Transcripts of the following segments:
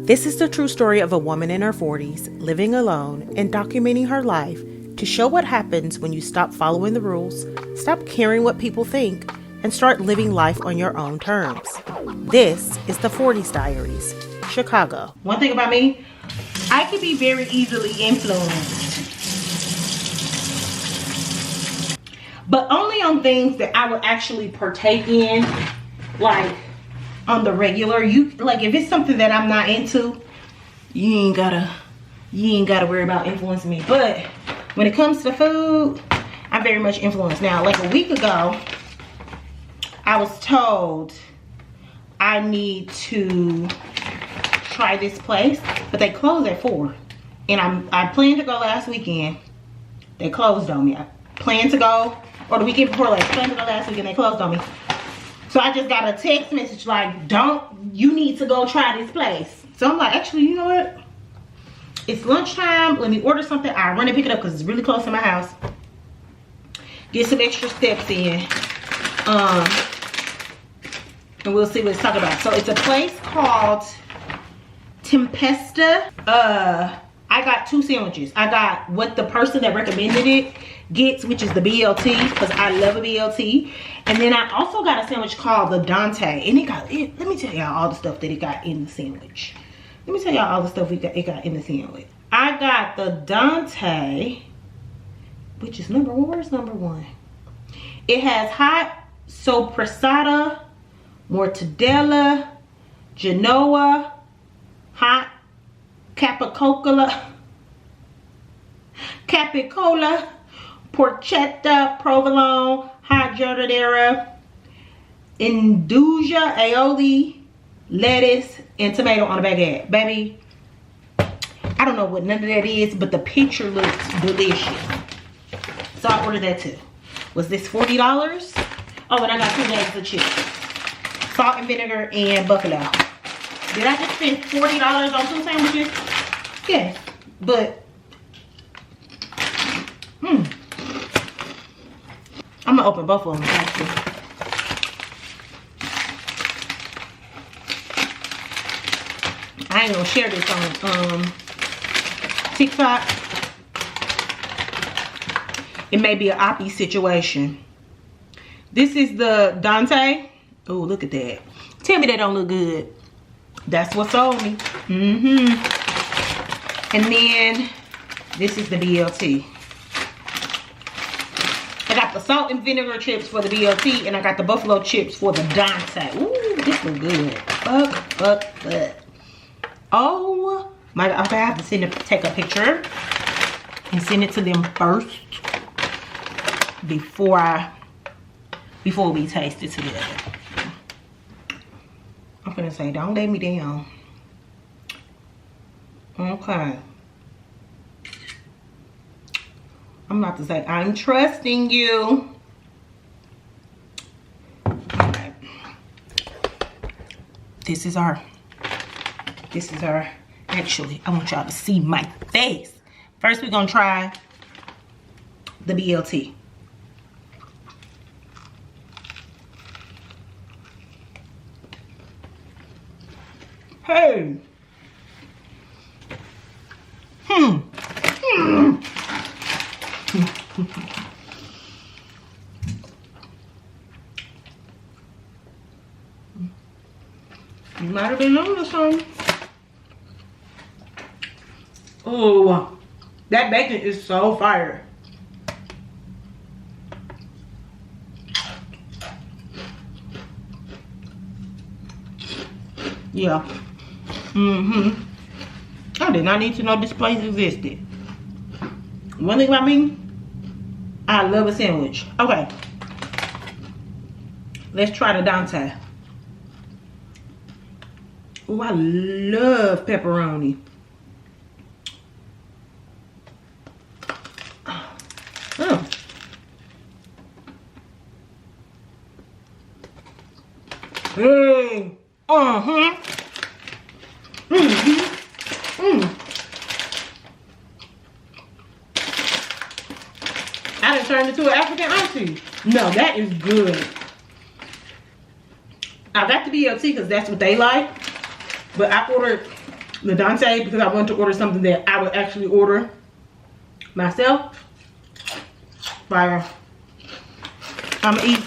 This is the true story of a woman in her 40s living alone and documenting her life to show what happens when you stop following the rules, stop caring what people think, and start living life on your own terms. This is the 40s Diaries, Chicago. One thing about me, I can be very easily influenced, but only on things that I would actually partake in, like on the regular. Like if it's something that I'm not into, you ain't gotta worry about influencing me. But when it comes to food, I'm very much influenced. Now, like a week ago, I was told I need to try this place, but they close at 4, and I planned to go last weekend. They closed on me. I planned to go, or the weekend before, like planned to go last weekend, they closed on me. So I just got a text message like, you need to go try this place. So I'm like, actually, you know what? It's lunchtime. Let me order something. I run and pick it up because it's really close to my house. Get some extra steps in. And we'll see what it's talking about. So it's a place called Tempesta. I got 2 sandwiches. I got what the person that recommended it gets, which is the BLT, because I love a BLT. And then I also got a sandwich called the Dante, and let me tell y'all all the stuff that it got in the sandwich. Let me tell y'all all the stuff it got in the sandwich. I got the Dante, which is number 1. Where's number 1? It has hot sopressata, mortadella, Genoa, hot capicola, porchetta, provolone, hot giardiniera, induja, aioli, lettuce, and tomato on a baguette. Baby, I don't know what none of that is, but the picture looks delicious. So I ordered that too. Was this $40? Oh, and I got 2 bags of chips. Salt and vinegar and buffalo. Did I just spend $40 on 2 sandwiches? Yes, but I'm gonna open both of them actually. I ain't gonna share this on TikTok. It may be an oppie situation. This is the Dante. Oh, look at that. Tell me that don't look good. That's what sold me. And then this is the BLT. I got the salt and vinegar chips for the BLT, and I got the buffalo chips for the Dante. Ooh, this look good. Fuck. Oh my God. Okay, I have to take a picture and send it to them first before we taste it together. I'm gonna say, don't let me down. Okay. I'm about to say, I'm trusting you. Alright. This is our, actually, I want y'all to see my face. First, we're gonna try the BLT. Hey. You might have been on this one. Oh, that bacon is so fire. Yeah. I did not need to know this place existed. One thing about me, I love a sandwich. Okay. Let's try the Dante. Oh, I love pepperoni. Oh. Hey. I done turned into an African auntie. No, that is good. I got the BLT because that's what they like. But I ordered the Dante because I wanted to order something that I would actually order myself. Fire. I'm gonna eat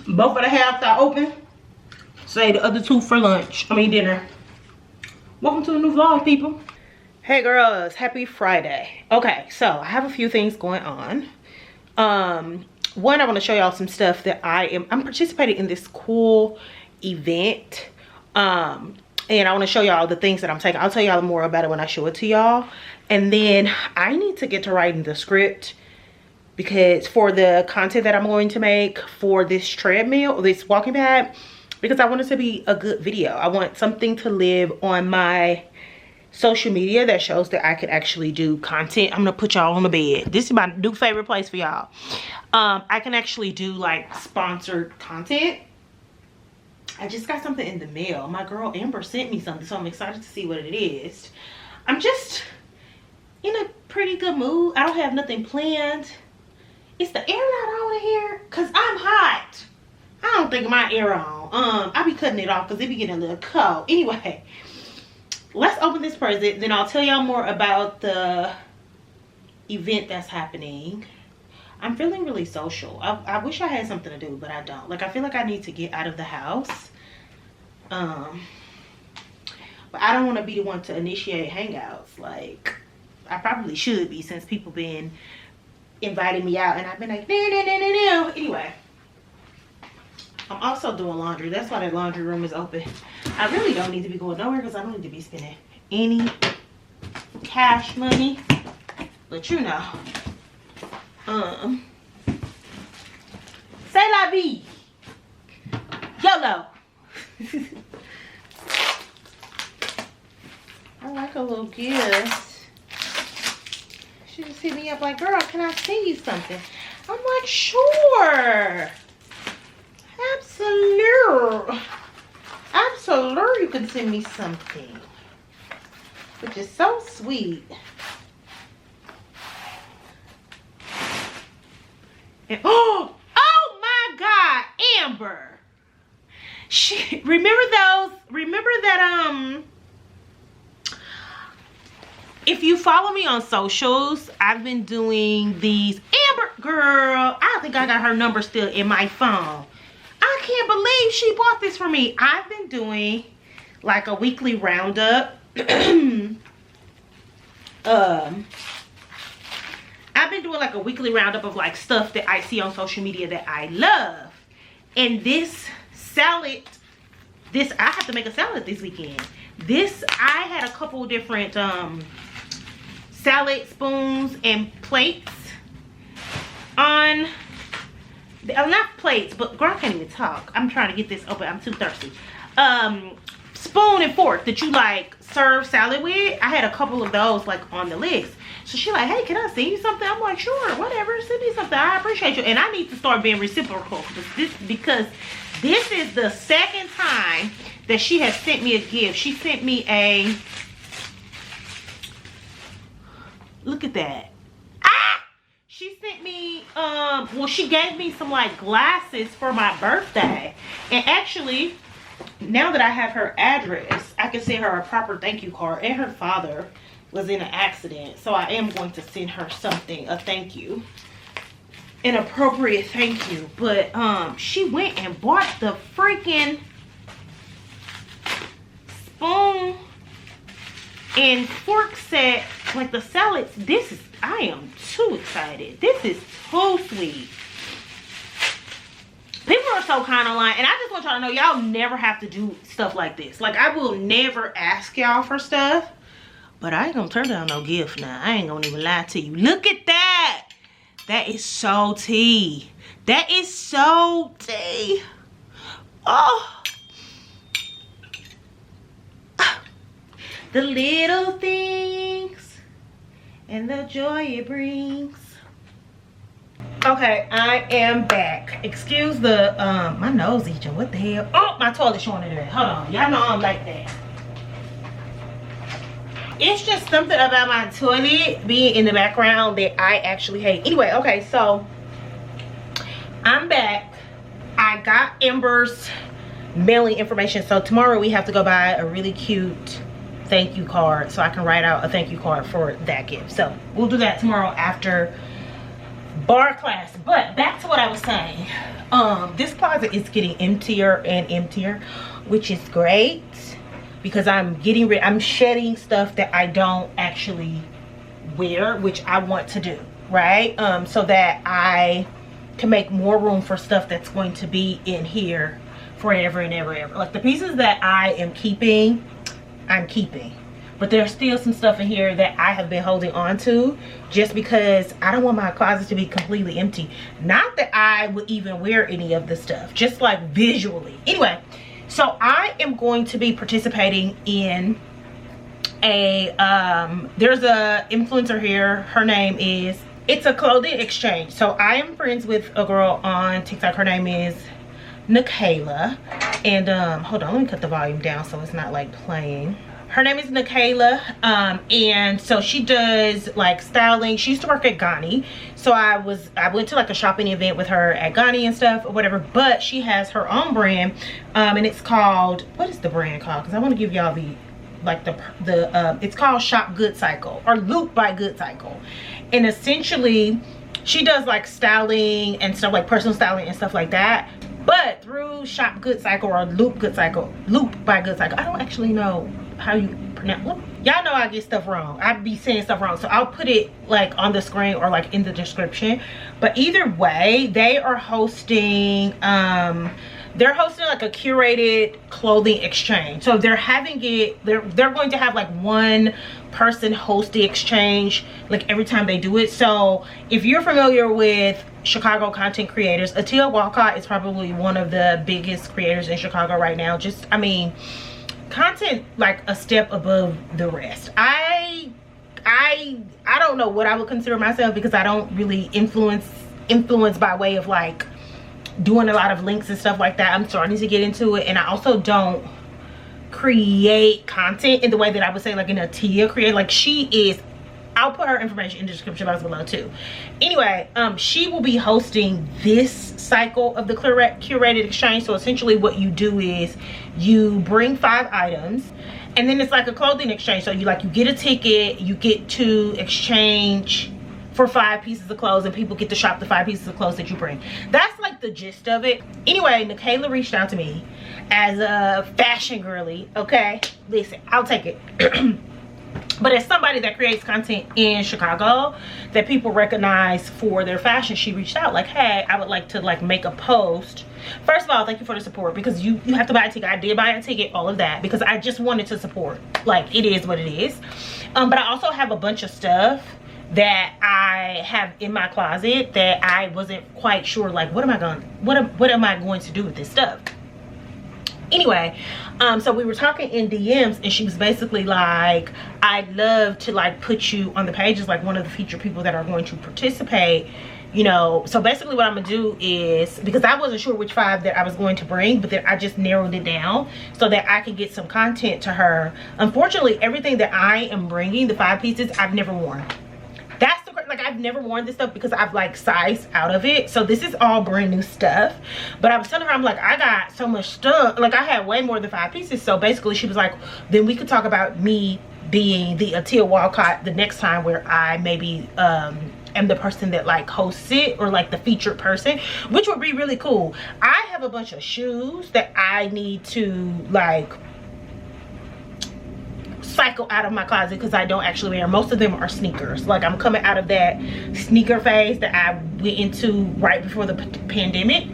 both of the halves I open. Say the other 2 for lunch. dinner. Welcome to a new vlog, people. Hey girls, happy Friday. Okay, so I have a few things going on. One, I want to show y'all some stuff that I'm participating in this cool event. And I want to show y'all the things that I'm taking. I'll tell y'all more about it when I show it to y'all. And then I need to get to writing the script, because for the content that I'm going to make for this treadmill, this walking pad, because I want it to be a good video. I want something to live on my social media that shows that I could actually do content. I'm gonna put y'all on the bed. This is my new favorite place for y'all. I can actually do like sponsored content. I just got something in the mail. My girl Amber sent me something, so I'm excited to see what it is. I'm just in a pretty good mood. I don't have nothing planned. Is the air not on in here? Cause I'm hot. I don't think my air on. I be cutting it off because it be getting a little cold. Anyway, let's open this present. Then I'll tell y'all more about the event that's happening. I'm feeling really social. I wish I had something to do, but I don't. Like, I feel like I need to get out of the house. But I don't want to be the one to initiate hangouts. Like, I probably should be, since people been inviting me out and I've been like, no. Anyway, I'm also doing laundry. That's why that laundry room is open. I really don't need to be going nowhere because I don't need to be spending any cash money. But you know, c'est la vie. YOLO. I like a little gift. She just hit me up like, girl, can I send you something? I'm like, sure. Absolute. Absolute, you can send me something. Which is so sweet. And, oh my God, Amber. Remember that, if you follow me on socials, I've been doing these. Amber, girl, I think I got her number still in my phone. I can't believe she bought this for me. I've been doing like a weekly roundup. I've been doing like a weekly roundup of like stuff that I see on social media that I love. And this salad, I have to make a salad this weekend. I had a couple different salad spoons and plates on, not plates, but girl, I can't even talk. I'm trying to get this open. I'm too thirsty. Spoon and fork that you like serve salad with. I had a couple of those like on the list. So she like, hey, can I send you something? I'm like, sure, whatever, send me something. I appreciate you. And I need to start being reciprocal because this is the second time that she has sent me a gift. She sent me a, look at that. She sent me, well, she gave me some like glasses for my birthday. And actually, now that I have her address, I can send her a proper thank you card. And her father was in an accident, so I am going to send her something, a thank you, an appropriate thank you. But she went and bought the freaking spoon and fork set, like the salads. I am too excited. This is too sweet. People are so kind online, and I just want y'all to know, y'all never have to do stuff like this. Like, I will never ask y'all for stuff, but I ain't gonna turn down no gift now. I ain't gonna even lie to you. Look at that. That is so tea. That is so tea. Oh. The little things and the joy it brings. Okay, I am back. Excuse the, my nose itching. What the hell? Oh, my toilet showing it there. Hold on. Y'all know I don't like that. It's just something about my toilet being in the background that I actually hate. Anyway, okay, so I'm back. I got Amber's mailing information. So tomorrow we have to go buy a really cute thank you card, so I can write out a thank you card for that gift. So we'll do that tomorrow after bar class. But back to what I was saying, this closet is getting emptier and emptier, which is great, because I'm shedding stuff that I don't actually wear, which I want to do, right? So that I can make more room for stuff that's going to be in here forever and ever. Like the pieces that I am keeping, I'm keeping, but there's still some stuff in here that I have been holding on to just because I don't want my closet to be completely empty. Not that I would even wear any of the stuff, just like visually. Anyway, so I am going to be participating in a there's a influencer here. Her name is, it's a clothing exchange. So I am friends with a girl on TikTok. Her name is Nikayla, and hold on, let me cut the volume down so it's not like playing. Her name is Nikayla, and so she does like styling. She used to work at Ghani, so I went to like a shopping event with her at Ghani and stuff or whatever. But she has her own brand, and it's called, what is the brand called? Because I want to give y'all the it's called Shop Good Cycle, or Loop by Good Cycle. And essentially she does like styling and stuff, like personal styling and stuff like that, but through Shop Good Cycle or Loop by Good Cycle. I don't actually know how you pronounce, y'all know I get stuff wrong. I be saying stuff wrong, so I'll put it like on the screen or like in the description. But either way, they are hosting like a curated clothing exchange. So they're having it, they're going to have like one person host the exchange like every time they do it. So if you're familiar with Chicago content creators, Atia Walcott is probably one of the biggest creators in Chicago right now. Just, I mean, content like a step above the rest. I don't know what I would consider myself, because I don't really influence by way of like doing a lot of links and stuff like that. I'm starting to get into it, and I also don't create content in the way that I would say like an Atia create. Like she is, I'll put her information in the description box below too. Anyway, she will be hosting this cycle of the curated exchange. So essentially what you do is you bring 5 items, and then it's like a clothing exchange. So you get a ticket, you get to exchange for 5 pieces of clothes, and people get to shop the 5 pieces of clothes that you bring. That's like the gist of it. Anyway, Nikayla reached out to me as a fashion girly. Okay, listen, I'll take it. But as somebody that creates content in Chicago that people recognize for their fashion, she reached out like, hey, I would like to like make a post. First of all, thank you for the support, because you have to buy a ticket. I did buy a ticket, all of that, because I just wanted to support. Like, it is what it is. But I also have a bunch of stuff that I have in my closet that I wasn't quite sure, like, what am I going to do with this stuff? Anyway, so we were talking in DMs, and she was basically like, I'd love to like put you on the page as like one of the featured people that are going to participate, you know. So basically what I'm gonna do is, because I wasn't sure which 5 that I was going to bring, but then I just narrowed it down so that I could get some content to her. Unfortunately, everything that I am bringing, the 5 pieces, I've never worn. That's the, like, I've never worn this stuff because I've like sized out of it. So this is all brand new stuff. But I was telling her, I'm like, I got so much stuff. Like, I had way more than 5 pieces. So basically she was like, then we could talk about me being the Atia Walcott the next time, where I maybe am the person that like hosts it, or like the featured person, which would be really cool. I have a bunch of shoes that I need to like cycle out of my closet because I don't actually wear. Most of them are sneakers. Like, I'm coming out of that sneaker phase that I went into right before the pandemic.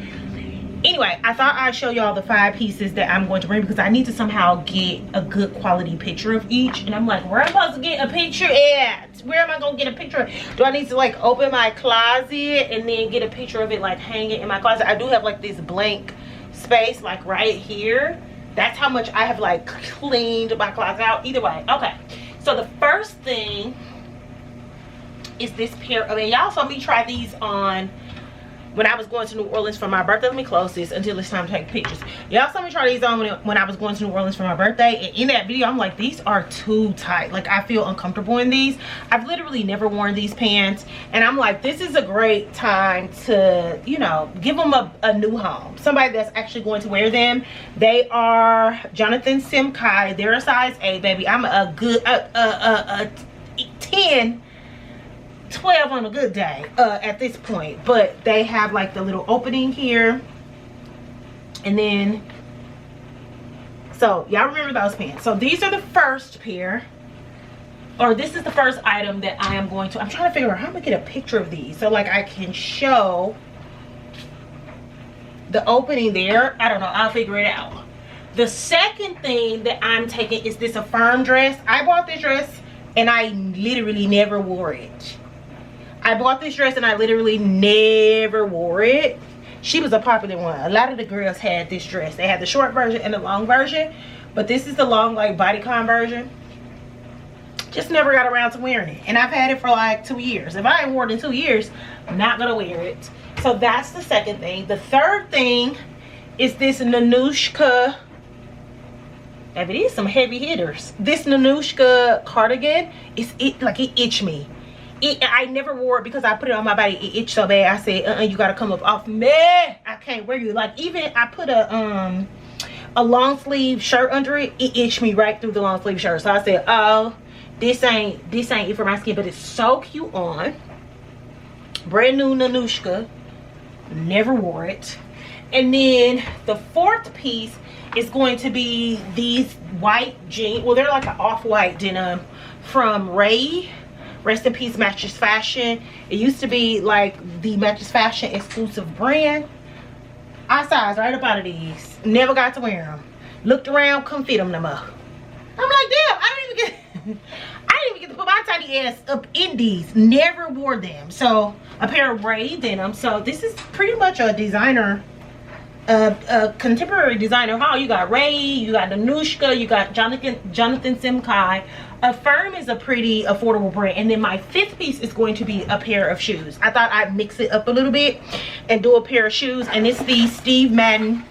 Anyway, I thought I'd show y'all the 5 pieces that I'm going to bring, because I need to somehow get a good quality picture of each. And I'm like, where am I supposed to get a picture at? Where am I going to get a picture? Do I need to like open my closet and then get a picture of it, like hang it in my closet? I do have like this blank space like right here. That's how much I have like cleaned my closet out. Either way, okay. So the first thing is this pair of, and y'all saw me try these on when I was going to New Orleans for my birthday. Let me close this until it's time to take pictures. Y'all saw me try these on when I was going to New Orleans for my birthday, and in that video I'm like, these are too tight. Like, I feel uncomfortable in these. I've literally never worn these pants, and I'm like, this is a great time to, you know, give them a new home. Somebody that's actually going to wear them. They are Jonathan Simkai. They're a size 8, baby. I'm a good 10, 12 on a good day at this point. But they have like the little opening here, and then, so y'all remember those pants. So these are the first pair, or this is the first item that I am going to, I'm trying to figure out how I'm gonna get a picture of these so like I can show the opening there. I don't know, I'll figure it out. The second thing that I'm taking is this Affirm dress. I bought this dress and I literally never wore it. I bought this dress and I literally never wore it. She was a popular one. A lot of the girls had this dress. They had the short version and the long version, but this is the long, like, bodycon version. Just never got around to wearing it, and I've had it for like 2 years. If I ain't worn it in 2 years, I'm not gonna wear it. So that's the second thing. The third thing is this Nanushka. Baby, these some heavy hitters. This Nanushka cardigan, it itched me. I never wore it because I put it on my body. It itched so bad. I said, you gotta come up off me. I can't wear you. Like, even I put a long sleeve shirt under it. It itched me right through the long sleeve shirt. So I said, oh, this ain't it for my skin. But it's so cute on. Brand new Nanushka. Never wore it. And then the fourth piece is going to be these white jeans. Well, they're like an off-white denim from Ray. Rest in peace, Matches Fashion. It used to be like the Matches Fashion exclusive brand. I sized right up out of these. Never got to wear them. Looked around, couldn't fit them no more. I'm like, damn, I didn't even get to put my tiny ass up in these. Never wore them. So a pair of Ray denim. So this is pretty much a designer, a contemporary designer haul. You got Ray, you got Nanushka, you got Jonathan Simkai. Affirm is a pretty affordable brand. And then my fifth piece is going to be a pair of shoes. I thought I'd mix it up a little bit and do a pair of shoes, and it's these Steve Madden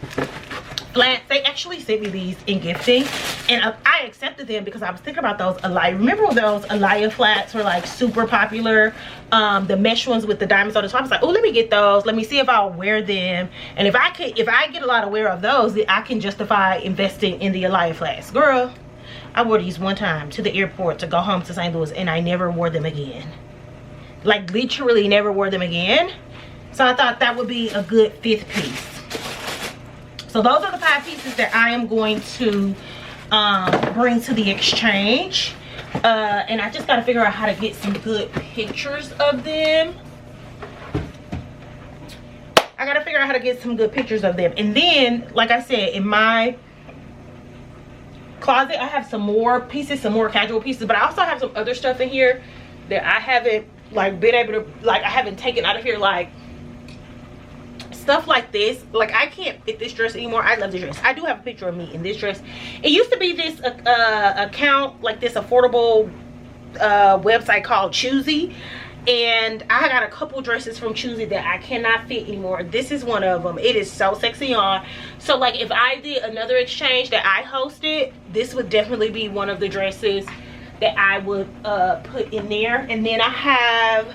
flats. They actually sent me these in gifting, and I accepted them because I was thinking about those Alaya. Remember when those Alaya flats were like super popular, the mesh ones with the diamonds on the top? I was like, oh, let me get those. Let me see if I'll wear them, and if I get a lot of wear of those, then I can justify investing in the Alaya flats. Girl, I wore these one time to the airport to go home to St. Louis, and I never wore them again. Like, literally never wore them again. So I thought that would be a good fifth piece. So those are the 5 pieces that I am going to bring to the exchange. And I just got to figure out how to get some good pictures of them. I got to figure out how to get some good pictures of them. And then, like I said, in my closet, I have some more pieces, some more casual pieces, but I also have some other stuff in here that I haven't like been able to, like, I haven't taken out of here, like stuff like this. Like, I can't fit this dress anymore. I love this dress. I do have a picture of me in this dress. It used to be this account, like this affordable website called Choosy, and I got a couple dresses from Choosy that I cannot fit anymore. This is one of them. It is so sexy on. So like, if I did another exchange that I hosted, this would definitely be one of the dresses that I would put in there. And then I have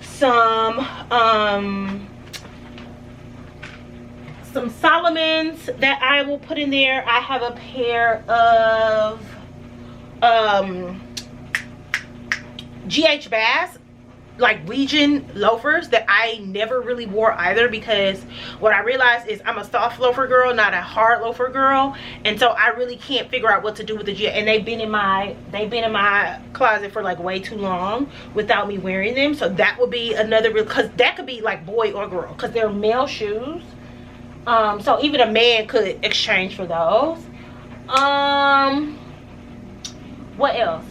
some Solomons that I will put in there. I have a pair of GH Bass, like Legion loafers that I never really wore either, because what I realized is I'm a soft loafer girl, not a hard loafer girl, and so I really can't figure out what to do with the GH. And they've been in my closet for like way too long without me wearing them. So that would be another, because that could be like boy or girl, because they're male shoes. So even a man could exchange for those. What else?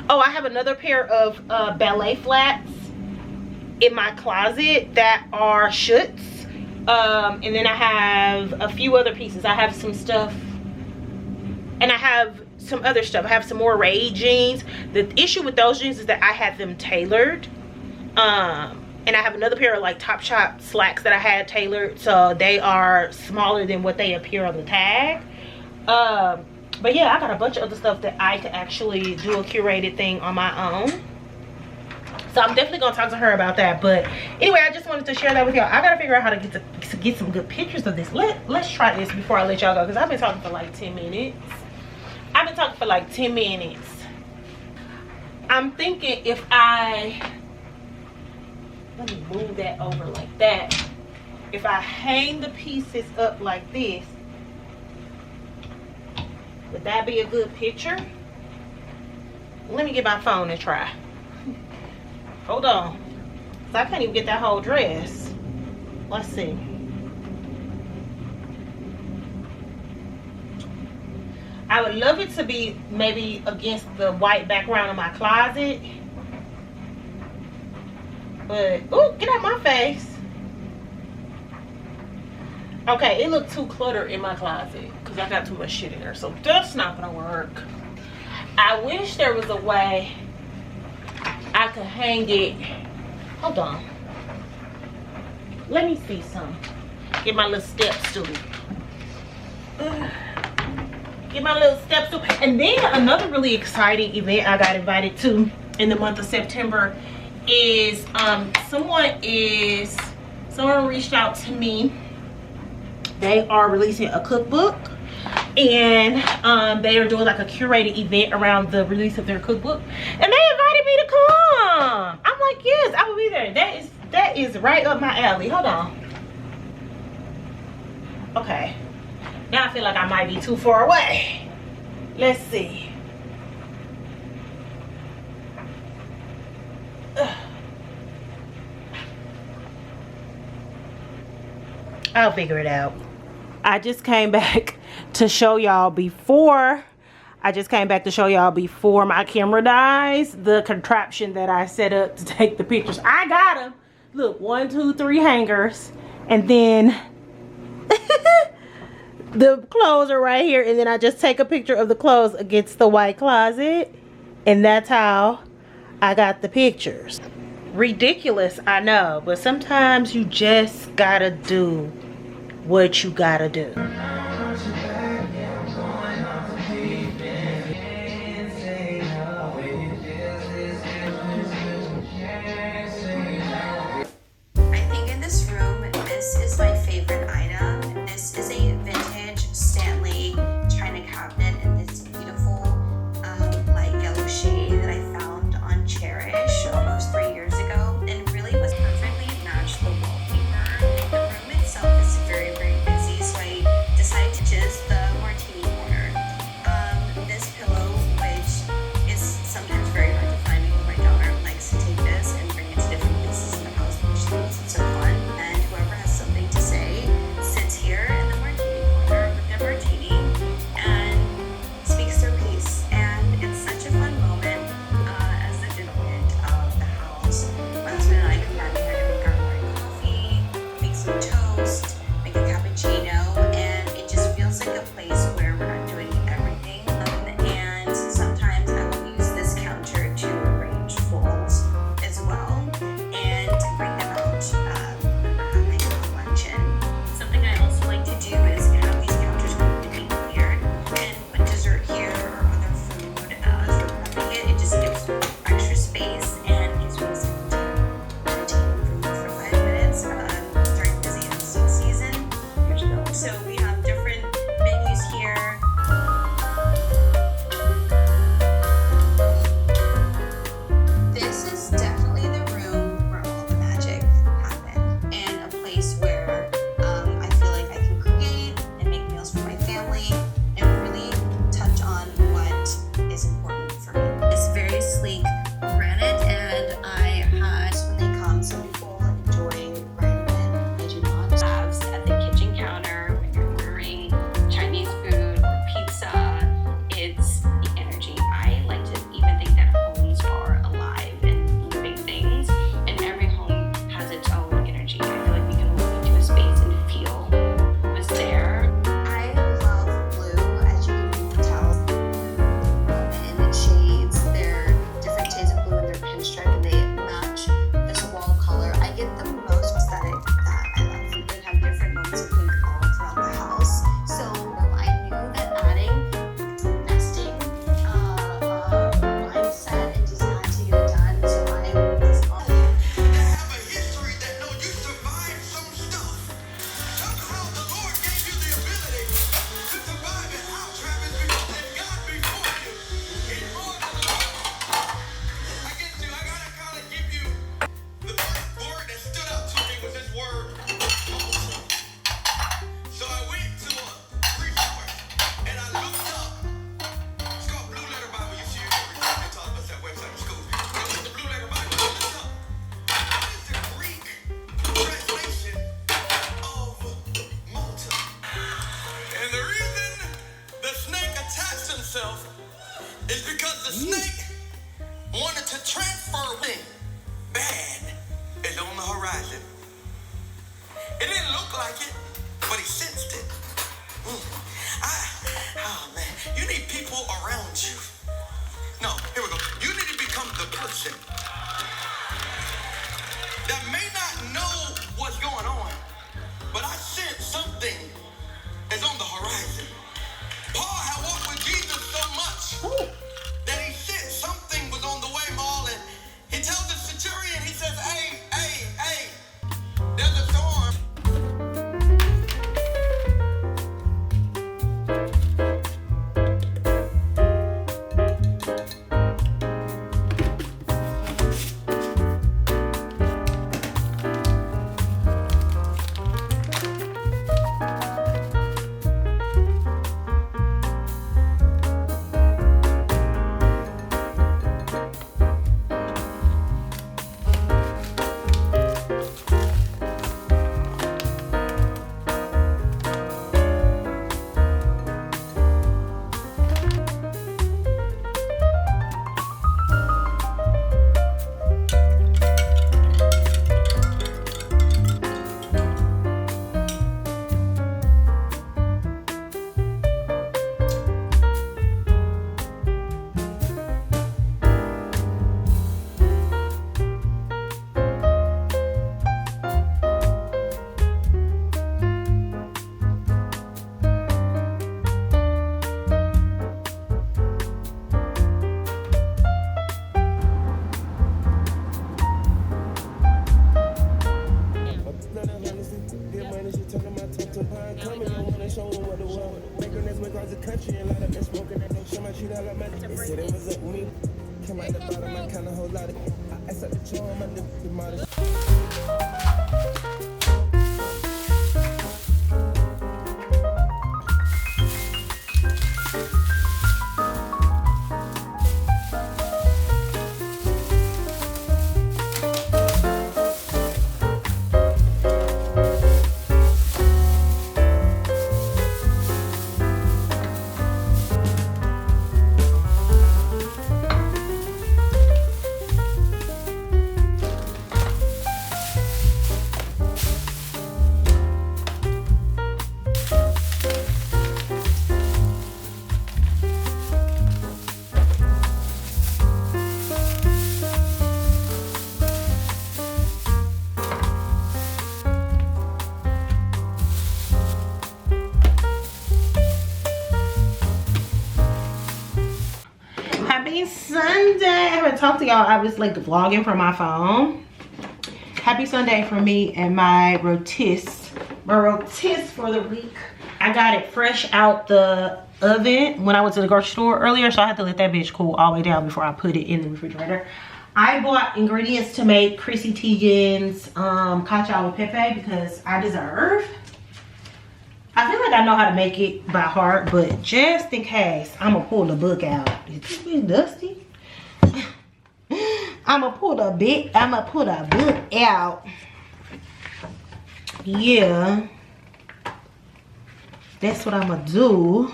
Oh, I have another pair of ballet flats in my closet that are Schutz. And then I have a few other pieces. I have some stuff, and I have some other stuff. I have some more Ray jeans. The issue with those jeans is that I had them tailored. And I have another pair of like Topshop slacks that I had tailored, so they are smaller than what they appear on the tag. But yeah, I got a bunch of other stuff that I could actually do a curated thing on my own. So I'm definitely gonna talk to her about that. But anyway, I just wanted to share that with y'all. I gotta figure out how to get some good pictures of this. Let's try this before I let y'all go, because I've been talking for like 10 minutes. I've been talking for like 10 minutes. I'm thinking if let me move that over like that. If I hang the pieces up like this, would that be a good picture? Let me get my phone and try. Hold on. So I can't even get that whole dress. Let's see. I would love it to be maybe against the white background of my closet. But, ooh, get out my face. Okay, it looked too cluttered in my closet because I got too much shit in there. So that's not gonna work. I wish there was a way I could hang it. Hold on. Let me see some. Get my little step stool. Get my little step stool. And then another really exciting event I got invited to in the month of September is someone reached out to me. They are releasing a cookbook, and they are doing like a curated event around the release of their cookbook, and they invited me to come. I'm like, yes, I will be there. That is right up my alley. Hold on. Okay, now I feel like I might be too far away. Let's see. I'll figure it out. I just came back to show y'all before my camera dies, the contraption that I set up to take the pictures. I got them. Look, 1, 2, 3 hangers, and then the clothes are right here, and then I just take a picture of the clothes against the white closet, and that's how I got the pictures. Ridiculous, I know, but sometimes you just gotta do what you gotta do. I think in this room, this is my favorite item. This is a vintage Stanley china cabinet in this beautiful light yellow shade that I found on Cherish almost 3 years ago, and really was perfectly matched the wallpaper. The room itself is very, very busy, so I decided itself is because the snake wanted to transfer me. Bad is on the horizon. It didn't look like it, but he sensed it. Oh man, you need people around you. No, here we go. You need to become the person that may not know what's going on, but I sense something is on the horizon. Paul had walked with Jesus so much that he sensed something was on the way, Maul, and he tells the centurion, he says, hey, there's a storm. Happy Sunday. I haven't talked to y'all. I was like vlogging from my phone. Happy Sunday for me and my rotis for the week. I got it fresh out the oven when I went to the grocery store earlier, so I had to let that bitch cool all the way down before I put it in the refrigerator. I bought ingredients to make Chrissy Teigen's Cacio with PePe because I deserve. I feel like I know how to make it by heart, but just in case, I'm gonna pull the book out. Is this bit dusty? I'm gonna pull the book out. Yeah. That's what I'm gonna do.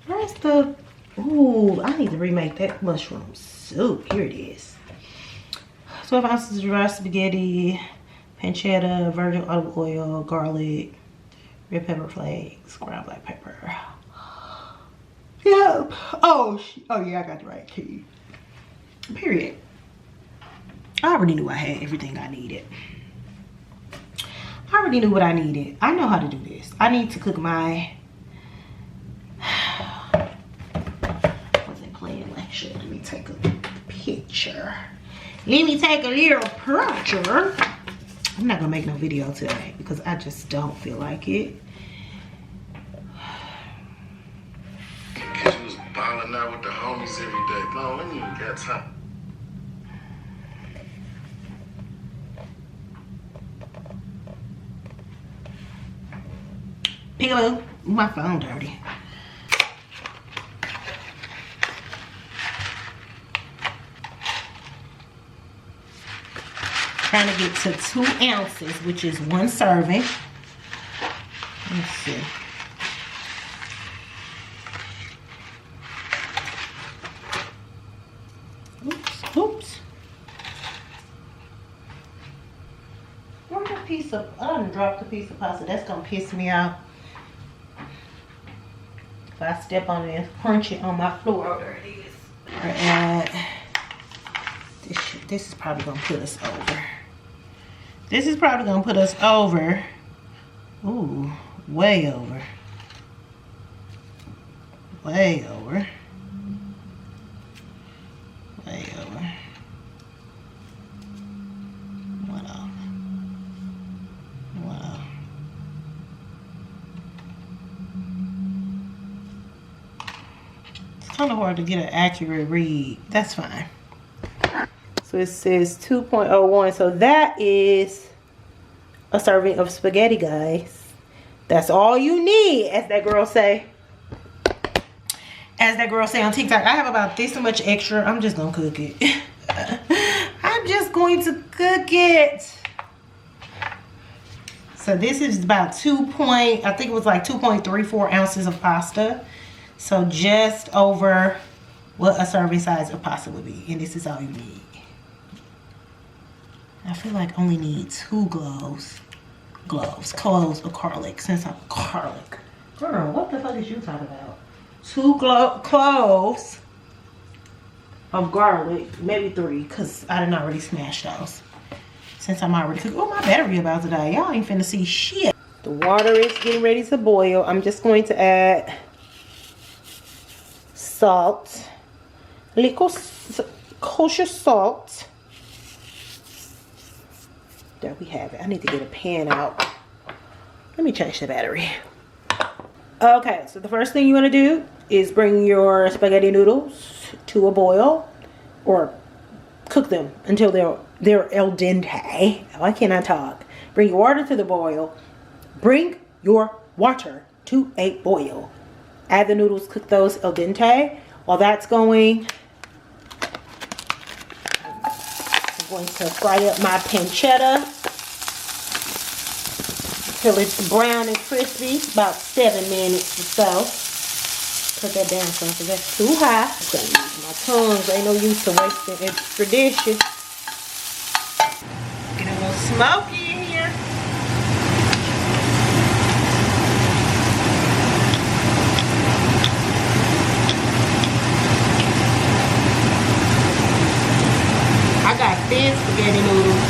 Where's the, ooh, I need to remake that mushroom soup. Here it is. 12 ounces of dry spaghetti, pancetta, virgin olive oil, garlic, red pepper flakes, ground black pepper. Yep. Oh yeah, I got the right key. Period. I already knew I had everything I needed. I already knew what I needed. I know how to do this. I need to cook my... I wasn't playing like shit. Let me take a picture. Let me take a little picture. I'm not gonna make no video today because I just don't feel like it. Cause you was balling out with the homies every day. No, we ain't even got time. Peekaboo, my phone dirty. Trying to get to 2 ounces, which is 1 serving. Let's see. Oops. Where's the piece of, I done dropped a piece of pasta. That's gonna piss me off. If I step on it and crunch it on my floor. Oh, there it is. And this is probably gonna put us over. This is probably gonna put us over. Ooh, way over. Way over. Way over. What up? What up? It's kind of hard to get an accurate read. That's fine. So it says 2.01. So that is a serving of spaghetti, guys. That's all you need, as that girl say. As that girl say on TikTok. I have about this much extra. I'm just gonna cook it. I'm just going to cook it. So this is about I think it was like 2.34 ounces of pasta. So just over what a serving size of pasta would be. And this is all you need. I feel like I only need 2 cloves of garlic, since I'm garlic. Girl, what the fuck is you talking about? 2 cloves of garlic, maybe 3, because I didn't already smash those. Since I'm already cooking. Oh, my battery about to die. Y'all ain't finna see shit. The water is getting ready to boil. I'm just going to add salt. Little kosher salt. There we have it. I need to get a pan out. Let me change the battery. Okay, so the first thing you want to do is bring your spaghetti noodles to a boil, or cook them until they're al dente. Why can't I talk? Bring your water to the boil. Bring your water to a boil. Add the noodles, cook those al dente. While that's going, I'm going to fry up my pancetta till it's brown and crispy. About 7 minutes or so. Put that down some, because that's too high. I'm gonna use my tongs. Ain't no use to wasting extra dishes. Get a little smoky in here. I got thin spaghetti noodles.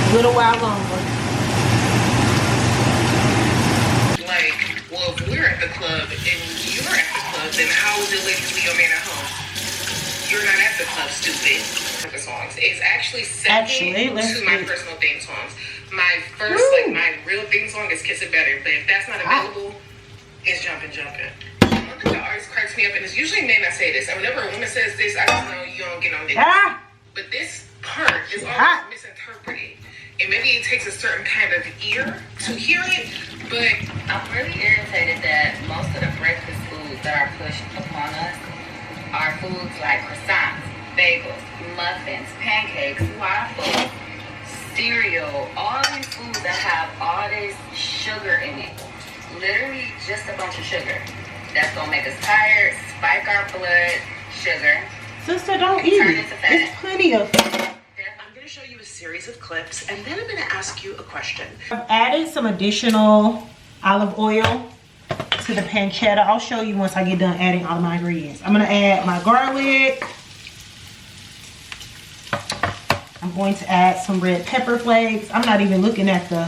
A little while longer. Like, well, if we're at the club and you're at the club, then how is it late to leave your man at home? You're not at the club, stupid. The songs. It's actually second to my personal theme songs. My first, like, my real theme song is Kiss It Better, but if that's not available, it's Jumpin', Jumpin'. One thing that always cracks me up, and it's usually men that say this, and whenever a woman says this, I just know you don't get on this. But this part is always misinterpreted. And maybe it takes a certain kind of ear to hear it, but I'm really irritated that most of the breakfast foods that are pushed upon us are foods like croissants, bagels, muffins, pancakes, waffles, cereal, all these foods that have all this sugar in it. Literally just a bunch of sugar. That's gonna make us tired, spike our blood, sugar. Sister, don't eat it. There's plenty of show you a series of clips, and then I'm going to ask you a question. I've added some additional olive oil to the pancetta. I'll show you once I get done adding all of my ingredients. I'm going to add my garlic. I'm going to add some red pepper flakes. I'm not even looking at the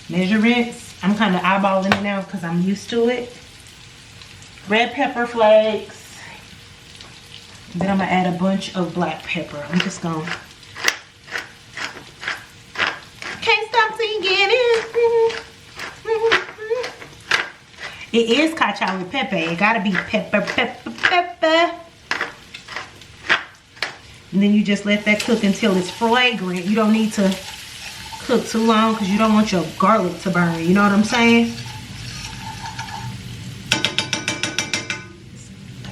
measurements. I'm kind of eyeballing it now because I'm used to it. Red pepper flakes. Then I'm going to add a bunch of black pepper. I'm just going to... Can't stop singing it. It is Cacio with PePe. It got to be pepper, pepper, pepper. And then you just let that cook until it's fragrant. You don't need to cook too long because you don't want your garlic to burn. You know what I'm saying?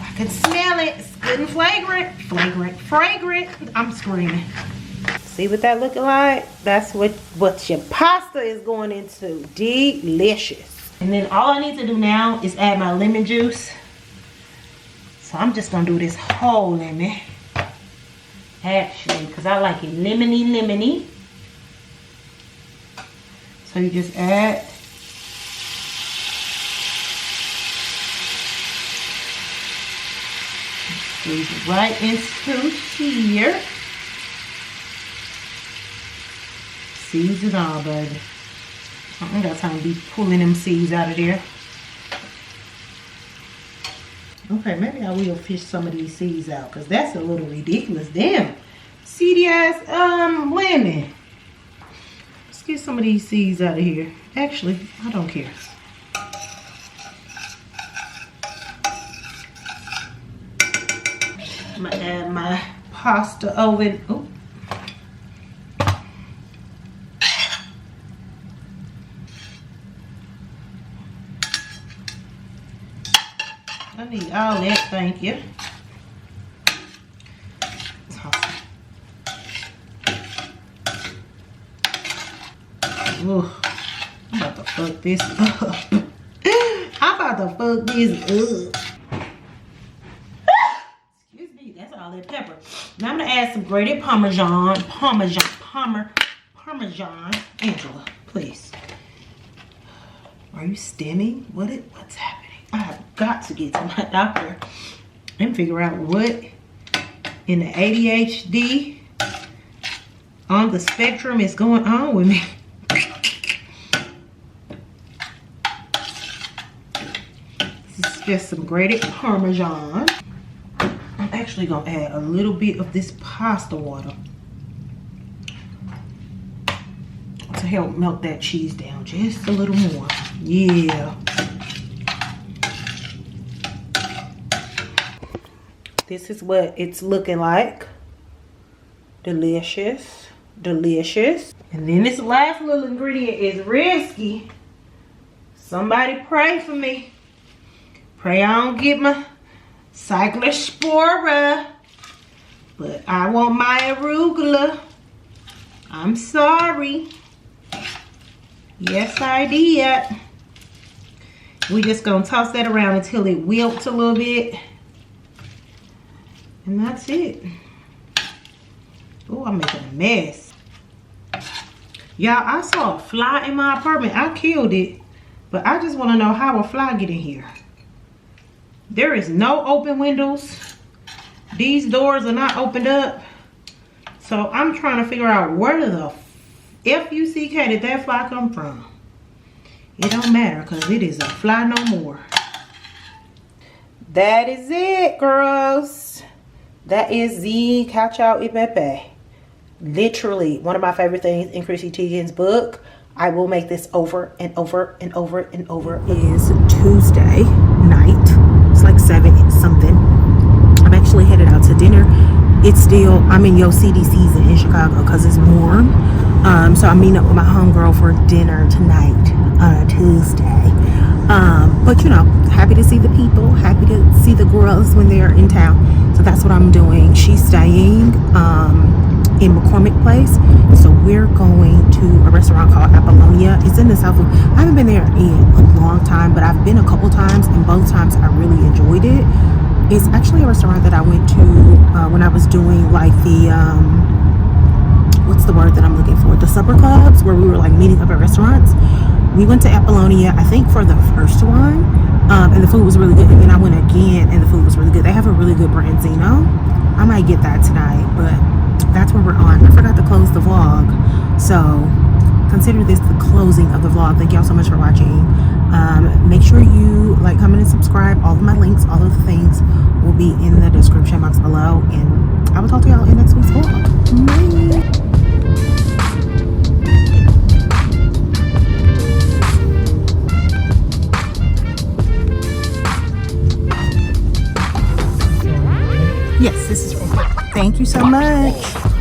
I can smell it. It's good and flagrant. Fragrant. I'm screaming. See what that looking like? That's what your pasta is going into. Delicious. And then all I need to do now is add my lemon juice. So I'm just gonna do this whole lemon. Actually, because I like it lemony. So you just add. Squeeze it right into here. Seeds and all, baby. I ain't got time to be pulling them seeds out of there. Okay, maybe I will fish some of these seeds out because that's a little ridiculous. Damn. Seedy ass lemon. Let's get some of these seeds out of here. Actually, I don't care. I'm gonna add my pasta oven. Oh. I need all that, thank you. Ooh, I'm about to fuck this up. I'm about to fuck this up. Excuse me, that's all that pepper. Now I'm gonna add some grated Parmesan. Angela, please. Are you stimming? What's happening? I have got to get to my doctor and figure out what in the ADHD on the spectrum is going on with me. This is just some grated Parmesan. I'm actually gonna add a little bit of this pasta water to help melt that cheese down just a little more. Yeah. This is what it's looking like. Delicious. Delicious. And then this last little ingredient is risky. Somebody pray for me. Pray I don't get my cyclospora. But I want my arugula. I'm sorry. Yes, I did. We just gonna toss that around until it wilts a little bit. And that's it. Oh, I'm making a mess. Y'all, I saw a fly in my apartment. I killed it. But I just want to know how a fly get in here. There is no open windows. These doors are not opened up. So I'm trying to figure out where the F-U-C-K did that fly come from. It don't matter because it is a fly no more. That is it, girls. That is the Cacio y PePe. Literally one of my favorite things in Chrissy Teigen's book. I will make this over and over and over and over. It is Tuesday night. It's like 7 something. I'm actually headed out to dinner. It's still, I'm in Yo CD season in Chicago because it's warm. So I'm meeting up with my homegirl for dinner tonight on a Tuesday. But you know, happy to see the people, happy to see the girls when they're in town. So that's what I'm doing. She's staying in McCormick Place. So we're going to a restaurant called Apollonia. It's in the South. I haven't been there in a long time, but I've been a couple times, and both times I really enjoyed it. It's actually a restaurant that I went to when I was doing like the what's the word that I'm looking for? The supper clubs, where we were like meeting up at restaurants. We went to Apollonia, I think, for the first one, and the food was really good. And then I went again, and the food was really good. They have a really good branzino. I might get that tonight, but that's where we're on. I forgot to close the vlog, so consider this the closing of the vlog. Thank y'all so much for watching. Make sure you like, comment, and subscribe. All of my links, all of the things will be in the description box below, and I will talk to y'all in next week's vlog. Bye. Yes, this is real quick. Thank you so much.